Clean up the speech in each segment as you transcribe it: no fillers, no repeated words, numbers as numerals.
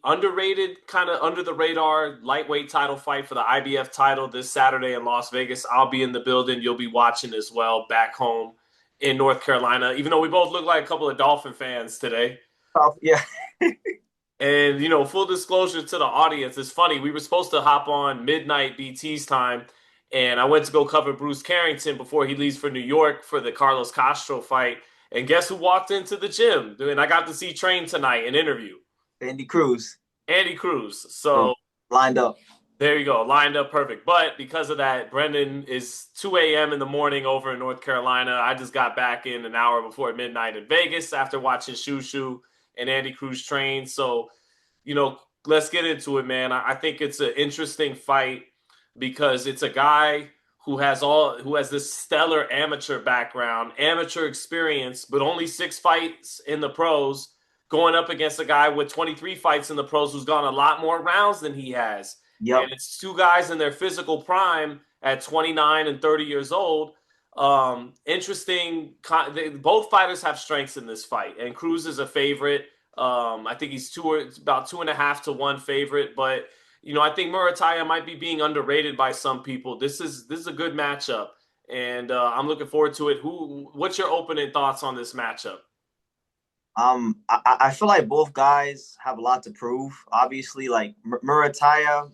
underrated, kind of under the radar lightweight title fight for the IBF title this Saturday in Las Vegas. I'll be in the building. You'll be watching as well back home in North Carolina, even though we both look like a couple of Dolphin fans today. Yeah. And, full disclosure to the audience, it's funny. We were supposed to hop on midnight BT's time, and I went to go cover Bruce Carrington before he leaves for New York for the Carlos Castro fight. And guess who walked into the gym? And I got to see Train tonight and interview Andy Cruz. Andy Cruz. So So lined up. there you go, lined up perfect. But because of that, Brendan is 2 a.m. in the morning over in North Carolina. I just got back in an hour before midnight in Vegas after watching Shushu and Andy Cruz train. So, let's get into it, man. I think it's an interesting fight because it's a guy who has this stellar amateur background, amateur experience, but only 6 fights in the pros, going up against a guy with 23 fights in the pros who's gone a lot more rounds than he has. Yep. And it's two guys in their physical prime at 29 and 30 years old. Interesting. Both fighters have strengths in this fight, and Cruz is a favorite. I think he's about 2.5 to 1 favorite, but I think Muratalla might be being underrated by some people. This is a good matchup, and I'm looking forward to it. What's your opening thoughts on this matchup? I feel like both guys have a lot to prove. Obviously, like Murataya,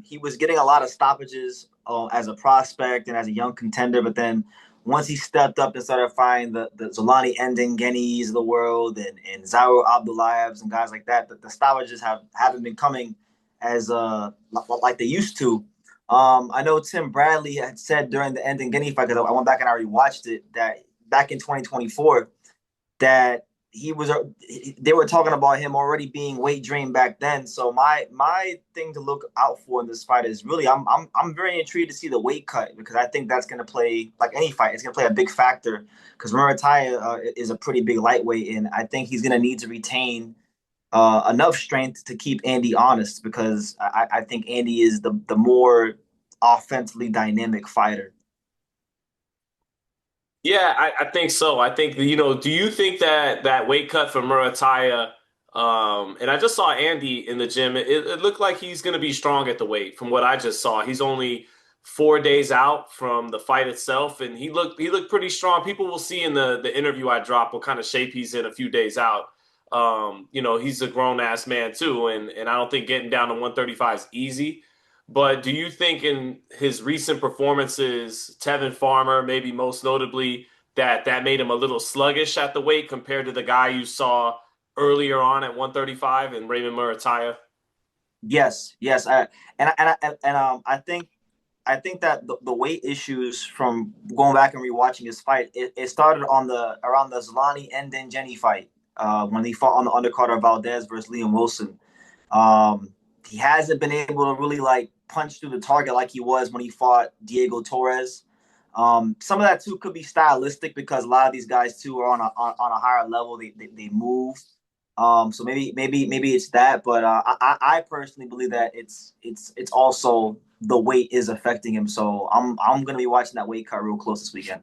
he was getting a lot of stoppages as a prospect and as a young contender, but then once he stepped up and started fighting the Zolani Endengenis of the world and Zaur Abdullayevs and guys like that, the stoppages haven't been coming as like they used to. I know Tim Bradley had said during the Endengeni fight, because I went back and I already watched it, that back in 2024 that he was they were talking about him already being weight drained back then. So my thing to look out for in this fight is really I'm very intrigued to see the weight cut, because I think that's going to play, like any fight, it's going to play a big factor, because Murataya is a pretty big lightweight, and I think he's going to need to retain enough strength to keep Andy honest, because I think Andy is the more offensively dynamic fighter. Yeah, I think so. I think do you think that weight cut for Murataya, and I just saw Andy in the gym. It looked like he's going to be strong at the weight from what I just saw. He's only 4 days out from the fight itself, and he looked pretty strong. People will see in the interview I drop what kind of shape he's in a few days out. He's a grown ass man too, and I don't think getting down to 135 is easy. But do you think in his recent performances, Tevin Farmer, maybe most notably, that made him a little sluggish at the weight compared to the guy you saw earlier on at 135 and Raymond Muratalla? Yes, yes, I think that the weight issues from going back and rewatching his fight, it started on the around the Zolani and then Jenny fight, when he fought on the undercard of Valdez versus Liam Wilson. He hasn't been able to really like punch through the target like he was when he fought Diego Torres. Some of that too could be stylistic, because a lot of these guys too are on a higher level. They move. So maybe it's that, but I personally believe that it's also the weight is affecting him. So I'm gonna be watching that weight cut real close this weekend.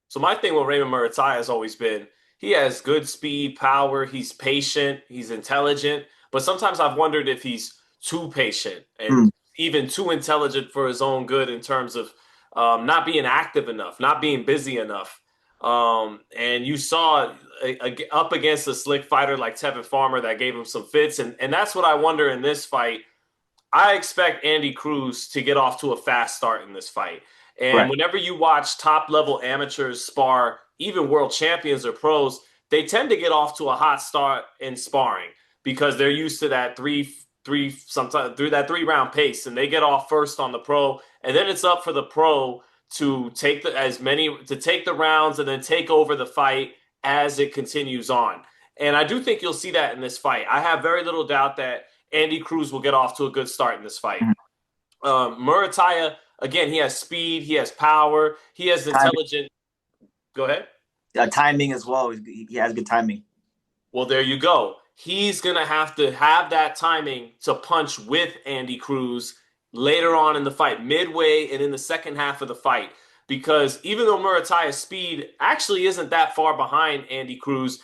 So my thing with Raymond Muratalla has always been he has good speed, power, he's patient, he's intelligent, but sometimes I've wondered if he's too patient and Mm. even too intelligent for his own good in terms of not being active enough, not being busy enough. And you saw up against a slick fighter like Tevin Farmer that gave him some fits, and that's what I wonder in this fight. I expect Andy Cruz to get off to a fast start in this fight. And Right. whenever you watch top level amateurs spar, even world champions or pros, they tend to get off to a hot start in sparring because they're used to that sometimes through that 3 round pace, and they get off first on the pro, and then it's up for the pro to take the rounds and then take over the fight as it continues on. And I do think you'll see that in this fight. I have very little doubt that Andy Cruz will get off to a good start in this fight. Mhm. Murataya, again, he has speed, he has power, he has Timing, intelligent. Go ahead. timing as well. He has good timing. Well, there you go. He's going to have that timing to punch with Andy Cruz later on in the fight, midway and in the second half of the fight. Because even though Murataya's speed actually isn't that far behind Andy Cruz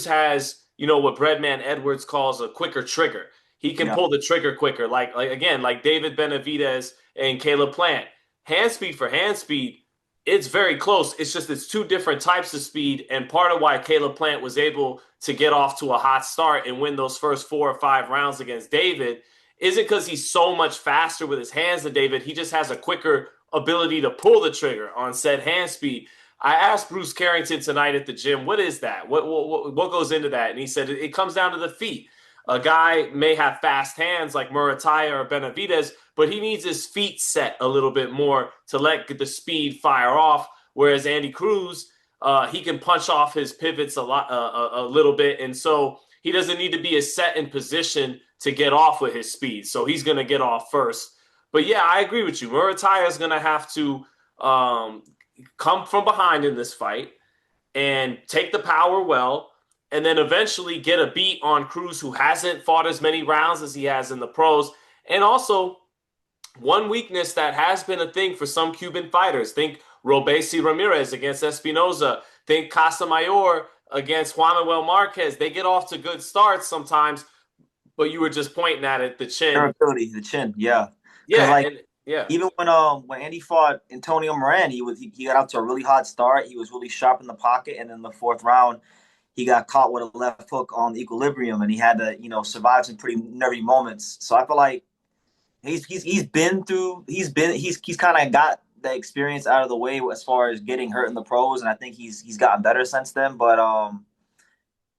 has what Breadman Edwards calls a quicker trigger. He can Yeah. pull the trigger quicker, like again, like David Benavidez and Caleb Plant. Hand speed for hand speed, it's very close. It's just it's two different types of speed, and part of why Caleb Plant was able to get off to a hot start and win those first 4 or 5 rounds against David isn't because he's so much faster with his hands than David. He just has a quicker ability to pull the trigger on said hand speed. I asked Bruce Carrington tonight at the gym, what is that? What goes into that? And he said it comes down to the feet. A guy may have fast hands like Muratalla or Benavidez, but he needs his feet set a little bit more to let the speed fire off. Whereas Andy Cruz, he can punch off his pivots a little bit, and so he doesn't need to be as set in position to get off with his speed. So he's going to get off first. But yeah, I agree with you. Muratalla is going to have to come from behind in this fight and take the power well, and then eventually get a beat on Cruz, who hasn't fought as many rounds as he has in the pros. And also, one weakness that has been a thing for some Cuban fighters. Think Robesi Ramirez against Espinoza. Think Casamayor against Juan Manuel Marquez. They get off to good starts sometimes, but you were just pointing at it, the chin. Durability, the chin, yeah. Because Yeah, like and yeah. even when Andy fought Antonio Moran, he got out to a really hot start. He was really sharp in the pocket, and in the fourth round, he got caught with a left hook on equilibrium, and he had to survive some pretty nervy moments. So I feel like he's kind of got the experience out of the way as far as getting hurt in the pros, and I think he's gotten better since then. But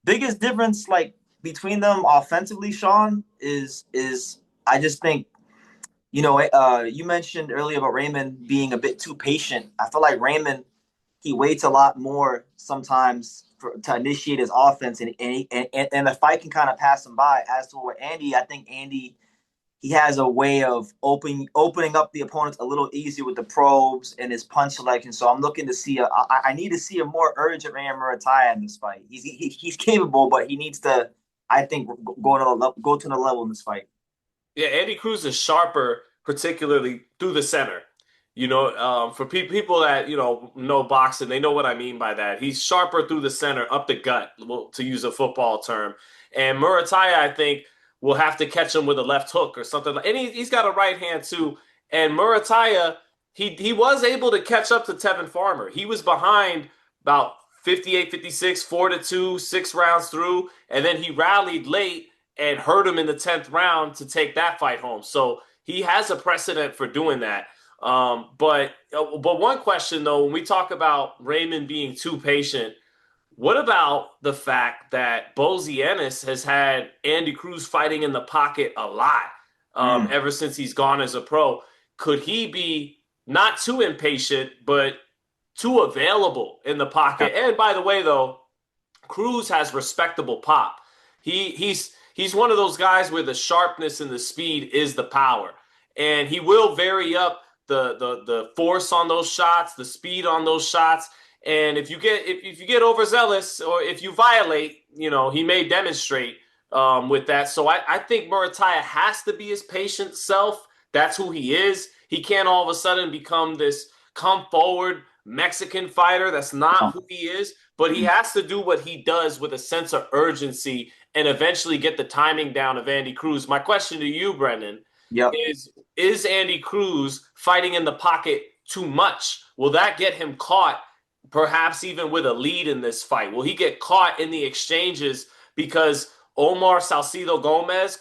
biggest difference like between them offensively, Sean, is I just think you mentioned earlier about Raymond being a bit too patient. I feel like Raymond, he waits a lot more sometimes to initiate his offense, and the fight can kind of pass him by. As to where Andy, I think Andy, he has a way of opening up the opponents a little easier with the probes and his punch selection. So I'm looking to see I need to see a more urgent Raymond Muratalla in this fight. He's capable, but he needs to, I think, go to the level in this fight. Yeah, Andy Cruz is sharper, particularly through the center. For people that know boxing, they know what I mean by that. He's sharper through the center, up the gut, well, to use a football term. And Muratalla, I think, will have to catch him with a left hook or something. And he's got a right hand too. And Muratalla, he was able to catch up to Tevin Farmer. He was behind about 58-56, 4-2, 6 rounds through, and then he rallied late and hurt him in the 10th round to take that fight home. So he has a precedent for doing that. But one question though, when we talk about Raymond being too patient, what about the fact that Bozianis has had Andy Cruz fighting in the pocket a lot ever since he's gone as a pro? Could he be not too impatient, but too available in the pocket? And by the way, though, Cruz has respectable pop. He's one of those guys where the sharpness and the speed is the power, and he will vary up the force on those shots, the speed on those shots. And if you get overzealous or if you violate, he may demonstrate with that. So I think Muratalla has to be his patient self. That's who he is. He can't all of a sudden become this come forward Mexican fighter. That's not who he is. But he has to do what he does with a sense of urgency and eventually get the timing down of Andy Cruz. My question to you, Brendan, Yep. is Andy Cruz fighting in the pocket too much? Will that get him caught, perhaps even with a lead in this fight? Will he get caught in the exchanges because Omar Salcido Gomez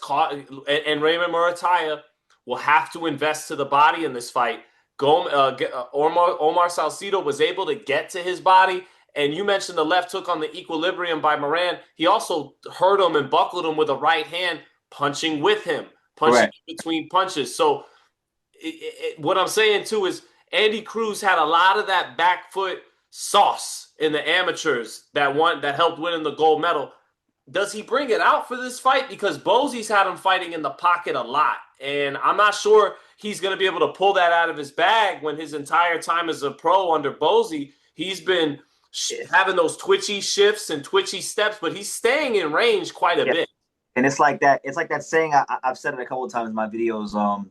and Raymond Muratalla will have to invest to the body in this fight? Omar Salcido was able to get to his body, and you mentioned the left hook on the equilibrium by Moran. He also hurt him and buckled him with a right hand, punching with him, punching between punches. So what I'm saying too is Andy Cruz had a lot of that back foot sauce in the amateurs that helped win in the gold medal. Does he bring it out for this fight? Because Bozie's had him fighting in the pocket a lot, and I'm not sure he's going to be able to pull that out of his bag when his entire time as a pro under Bozie, he's been having those twitchy shifts and twitchy steps, but he's staying in range quite a bit. And it's like that saying, I've said it a couple of times in my videos.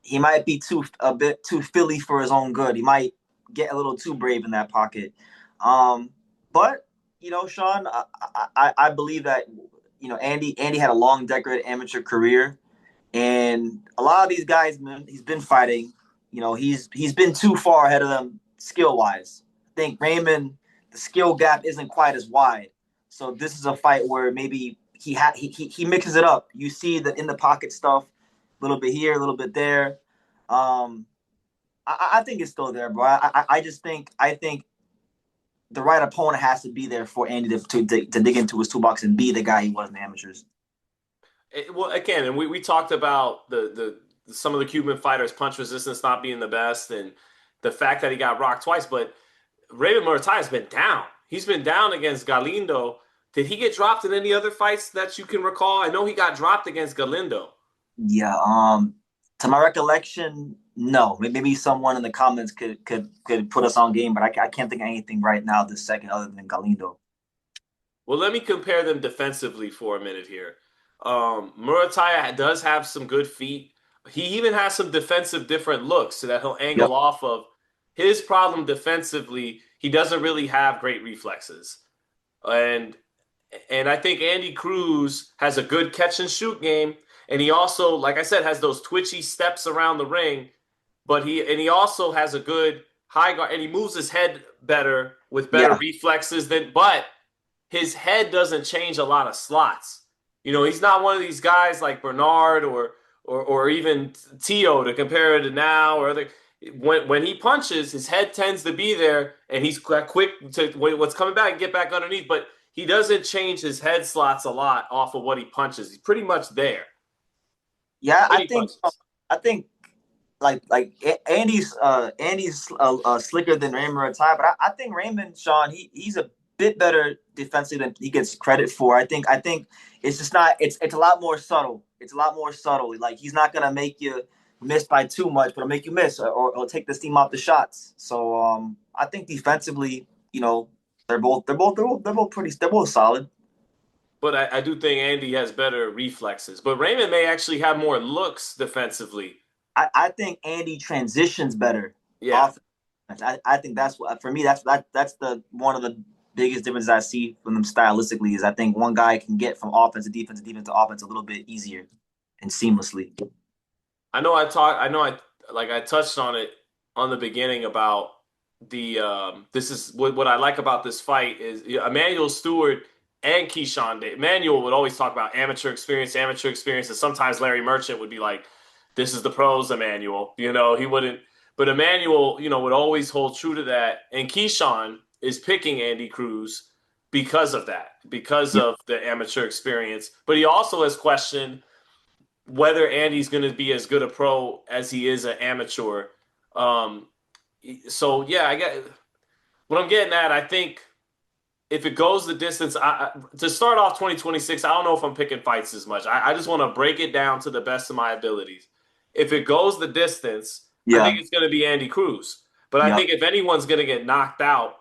He might be a bit too Philly for his own good. He might get a little too brave in that pocket. But Sean, I believe that Andy had a long decorated amateur career, and a lot of these guys, man, he's been fighting. He's been too far ahead of them skill wise. I think Raymond, the skill gap isn't quite as wide. So this is a fight where maybe he mixes it up. You see the in the pocket stuff, a little bit here, a little bit there. Um, I think it's still there, bro. I just think the right opponent has to be there for Andy to dig into his toolbox and be the guy he was in the amateurs. Well, again, and we talked about the some of the Cuban fighters' punch resistance not being the best, and the fact that he got rocked twice. But Raymond Muratalla has been down. He's been down against Galindo. Did he get dropped in any other fights that you can recall? I know he got dropped against Galindo. Yeah. To my recollection, no. Maybe someone in the comments could put us on game, but I can't think of anything right now this second other than Galindo. Well, let me compare them defensively for a minute here. Muratalla does have some good feet. He even has some defensive different looks so that he'll Yep. angle off of. His problem defensively, he doesn't really have great reflexes. And I think Andy Cruz has a good catch and shoot game. And he also, like I said, has those twitchy steps around the ring. But he also has a good high guard and he moves his head better with better Yeah. reflexes than but his head doesn't change a lot of slots. He's not one of these guys like Bernard or even Tio to compare it to now or other. When he punches, his head tends to be there, and he's quick to what's coming back and get back underneath. But he doesn't change his head slots a lot off of what he punches. He's pretty much there Yeah, when he punches. I think like Andy's slicker than Raymond Muratalla, but I think Raymond, Sean, he's a bit better defensively than he gets credit for. I think it's just not it's a lot more subtle. It's a lot more subtle. Like he's not gonna make you miss by too much, but he'll make you miss or take the steam off the shots. So I think defensively, they're both solid. But I do think Andy has better reflexes. But Raymond may actually have more looks defensively. I think Andy transitions better Yeah. off. I think that's what for me. That's the one of the biggest differences I see from them stylistically is I think one guy can get from offense to defense, defense to offense a little bit easier and seamlessly. I touched on it on the beginning about the this is what I like about this fight is Emmanuel Stewart and Keyshawn. Emmanuel would always talk about amateur experience, and sometimes Larry Merchant would be like, "This is the pros, Emmanuel." He wouldn't, but Emmanuel, would always hold true to that. And Keyshawn is picking Andy Cruz because of that, because Yeah, of the amateur experience. But he also has questioned whether Andy's going to be as good a pro as he is an amateur. Um, so yeah, I get what I'm getting at. I think if it goes the distance, to start off 2026, I don't know if I'm picking fights as much. I just want to break it down to the best of my abilities. If it goes the distance, I yeah, think it's going to be Andy Cruz. But I yeah. think if anyone's going to get knocked out,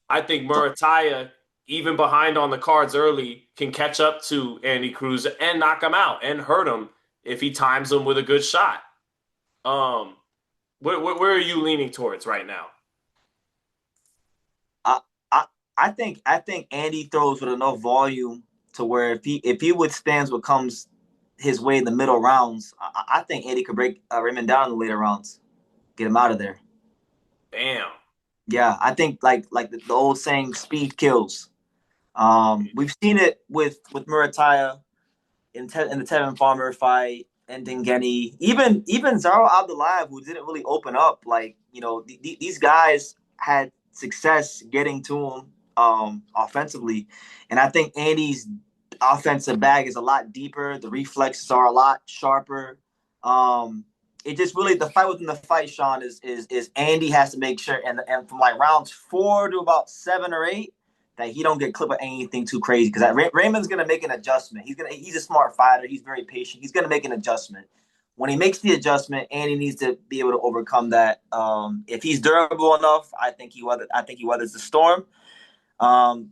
I think Muratalla, even behind on the cards early, can catch up to Andy Cruz and knock him out and hurt him if he times him with a good shot. Um, where are you leaning towards right now? I, I I think Andy throws with enough volume to where if he withstands what comes his way in the middle rounds, I think Andy could break Raymond down in the later rounds, get him out of there. Bam. Yeah, I think like the old saying, speed kills. We've seen it with Murataya in the Tevin Farmer fight and Dengeni, even Zaro Abdullayev, who didn't really open up. Like these guys had success getting to him offensively, and I think Andy's offensive bag is a lot deeper. The reflexes are a lot sharper. It just really the fight within the fight, Sean, is Andy has to make sure and from like rounds 4 to about 7 or 8 that he don't get clipped with anything too crazy because Raymond's gonna make an adjustment. He's a smart fighter. He's very patient. He's gonna make an adjustment. When he makes the adjustment, Andy needs to be able to overcome that. If he's durable enough, I think he weathers the storm. Um,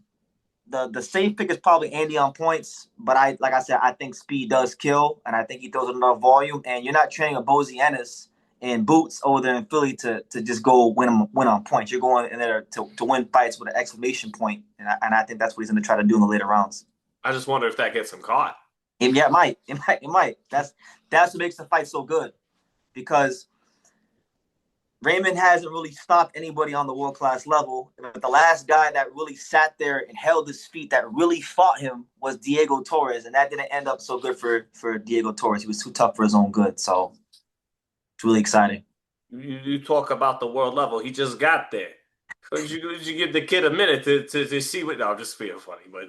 the safe pick is probably Andy on points, but like I said, I think speed does kill, and I think he throws enough volume. And you're not training a Bozy Ennis and Boots over there in Philly to just go win on points. You're going in there to win fights with an exclamation point, and I think that's what he's going to try to do in the later rounds. I just wonder if that gets him caught. And yeah, it might. That's what makes the fight so good because Raymond hasn't really stopped anybody on the world class level. But the last guy that really sat there and held his feet, that really fought him, was Diego Torres, and that didn't end up so good for Diego Torres. He was too tough for his own good. So it's really exciting. You talk about the world level. He just got there. So you give the kid a minute to see what. No, I'm just being funny, but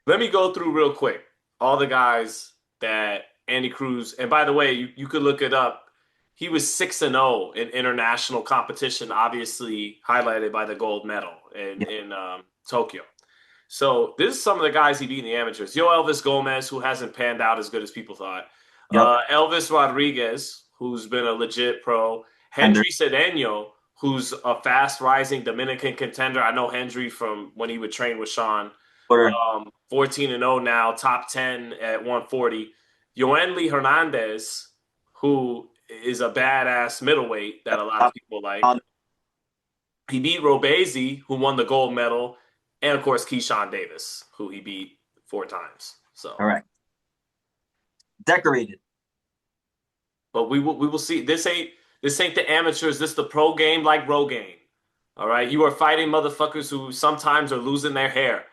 let me go through real quick all the guys that Andy Cruz. And by the way, you could look it up. He was 6-0 in international competition, obviously highlighted by the gold medal in Tokyo. So this is some of the guys he beat in the amateurs. Yo Elvis Gomez, who hasn't panned out as good as people thought. Yep. Elvis Rodriguez, who's been a legit pro. Hendry Cedeno, who's a fast rising Dominican contender. I know Hendry from when he would train with Sean. 14-0 now, top 10 at 140. Yoenli Hernandez, who is a badass middleweight that a lot of people like. He beat Robezi, who won the gold medal, and of course Keyshawn Davis, who he beat 4 times. So correct. Decorated. But we will see. This ain't the amateurs. This the pro game like Rogaine. All right, you are fighting motherfuckers who sometimes are losing their hair.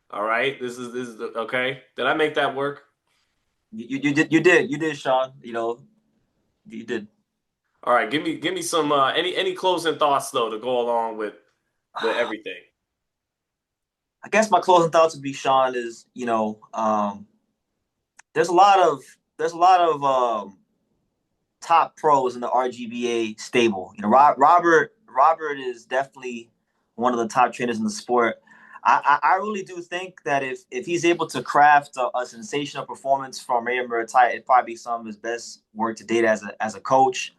All right, this is okay. Did I make that work? You did, Sean. You did. All right, give me some any closing thoughts though to go along with everything. I guess my closing thoughts would be, Sean, is there's a lot of top pros in the RGBA stable. Robert is definitely one of the top trainers in the sport. I really do think that if he's able to craft a sensational performance from Raymond Muratalla, it'd probably be some of his best work to date as a coach.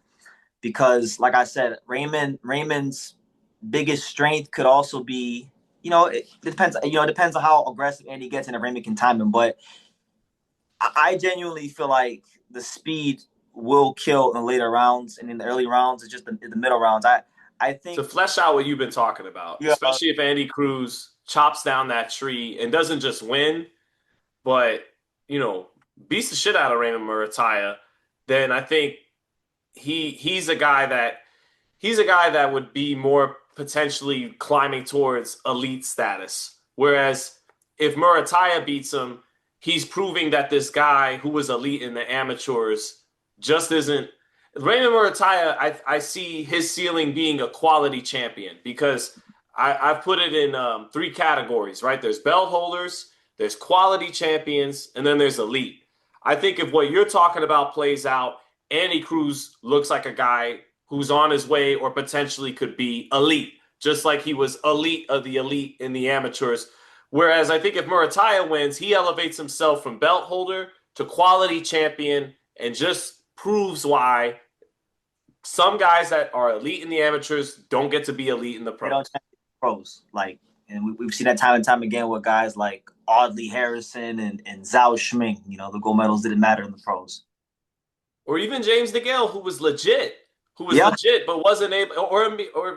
Because, like I said, Raymond's biggest strength could also be, it depends. It depends on how aggressive Andy gets and if Raymond can time him. But I genuinely feel like the speed will kill in the later rounds, and in the early rounds, it's just the middle rounds. I think to flesh out what you've been talking about, especially if Andy Cruz chops down that tree and doesn't just win, but beats the shit out of Raymond Muratalla, then I think he's a guy that would be more potentially climbing towards elite status. Whereas if Muratalla beats him, he's proving that this guy who was elite in the amateurs just isn't. Raymond Muratalla, I see his ceiling being a quality champion because I've put it in 3 categories, right? There's belt holders, there's quality champions, and then there's elite. I think if what you're talking about plays out, Andy Cruz looks like a guy who's on his way or potentially could be elite, just like he was elite of the elite in the amateurs. Whereas I think if Muratalla wins, he elevates himself from belt holder to quality champion and just proves why some guys that are elite in the amateurs don't get to be elite in the pros. And we've seen that time and time again with guys like Audley Harrison and Zhao Schming. The gold medals didn't matter in the pros. Or even James DeGale, who was legit, but wasn't able, or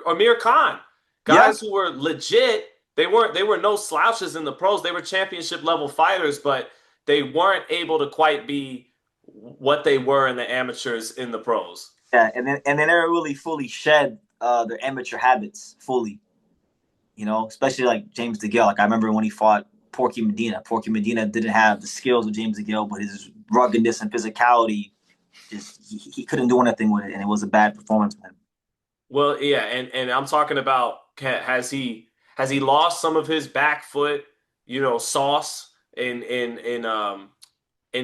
Amir Khan, guys who were legit. They were no slouches in the pros. They were championship level fighters, but they weren't able to quite be what they were in the amateurs in the pros. Yeah, and then they never really fully shed their amateur habits fully. Especially like James DeGale. Like I remember when he fought Porky Medina. Porky Medina didn't have the skills of James DeGale, but his ruggedness and physicality, he couldn't do anything with it, and it was a bad performance for him. Well, yeah, and I'm talking about has he lost some of his back foot, sauce in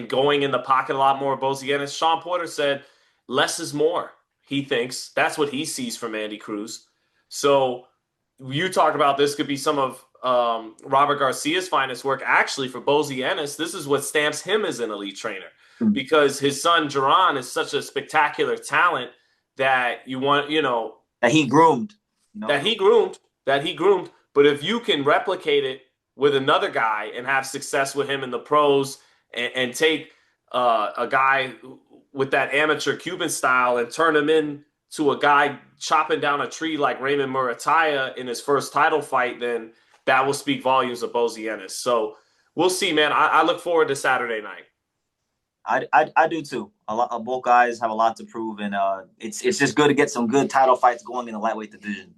going in the pocket a lot more. Bozianis. Sean Porter said less is more. He thinks that's what he sees from Andy Cruz. So you talk about this could be some of Robert Garcia's finest work. Actually, for Bozianis, this is what stamps him as an elite trainer because his son Jerron is such a spectacular talent that you want, that he groomed, that he groomed. But if you can replicate it with another guy and have success with him in the pros and take a guy with that amateur Cuban style and turn him into a guy chopping down a tree like Raymond Muratalla in his first title fight, then that will speak volumes of Bozianis. So we'll see, man. I look forward to Saturday night. I do too. A lot, both guys have a lot to prove, and it's just good to get some good title fights going in the lightweight division.